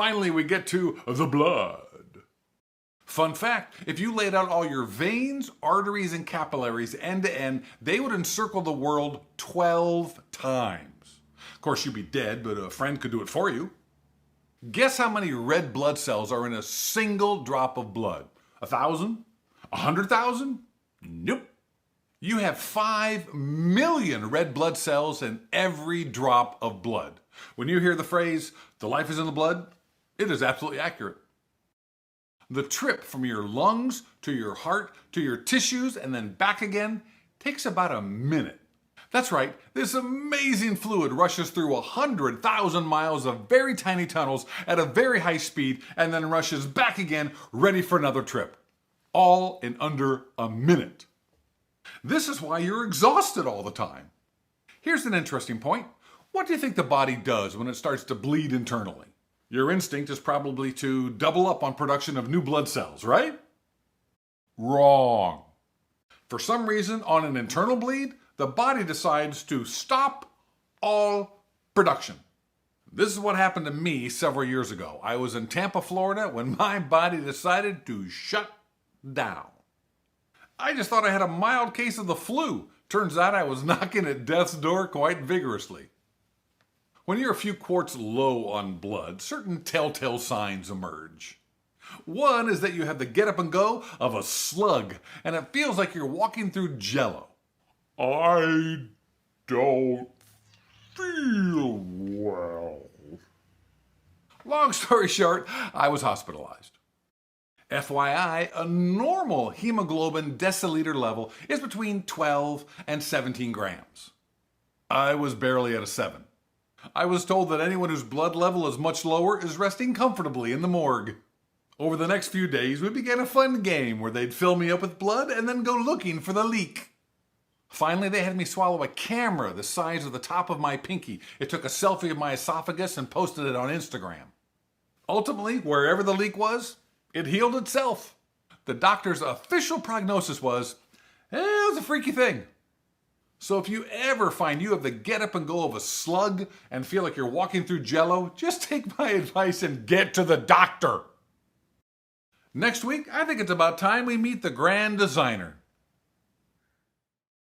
finally we get to the blood. Fun fact, if you laid out all your veins, arteries, and capillaries end to end, they would encircle the world 12 times. Of course, you'd be dead, but a friend could do it for you. Guess how many red blood cells are in a single drop of blood? 1,000? 100,000? Nope. You have 5 million red blood cells in every drop of blood. When you hear the phrase, the life is in the blood, it is absolutely accurate. The trip from your lungs to your heart to your tissues and then back again takes about a minute. That's right, this amazing fluid rushes through 100,000 miles of very tiny tunnels at a very high speed and then rushes back again, ready for another trip. All in under a minute. This is why you're exhausted all the time. Here's an interesting point. What do you think the body does when it starts to bleed internally? Your instinct is probably to double up on production of new blood cells, right? Wrong. For some reason, on an internal bleed, the body decides to stop all production. This is what happened to me several years ago. I was in Tampa, Florida, when my body decided to shut down. I just thought I had a mild case of the flu. Turns out I was knocking at death's door quite vigorously. When you're a few quarts low on blood, certain telltale signs emerge. One is that you have the get up and go of a slug, and it feels like you're walking through jello. I don't feel well. Long story short, I was hospitalized. FYI, a normal hemoglobin deciliter level is between 12 and 17 grams. I was barely at a 7. I was told that anyone whose blood level is much lower is resting comfortably in the morgue. Over the next few days, we began a fun game where they'd fill me up with blood and then go looking for the leak. Finally, they had me swallow a camera the size of the top of my pinky. It took a selfie of my esophagus and posted it on Instagram. Ultimately, wherever the leak was, it healed itself. The doctor's official prognosis was, it was a freaky thing. So if you ever find you have the get up and go of a slug and feel like you're walking through jello, just take my advice and get to the doctor. Next week, I think it's about time we meet the grand designer.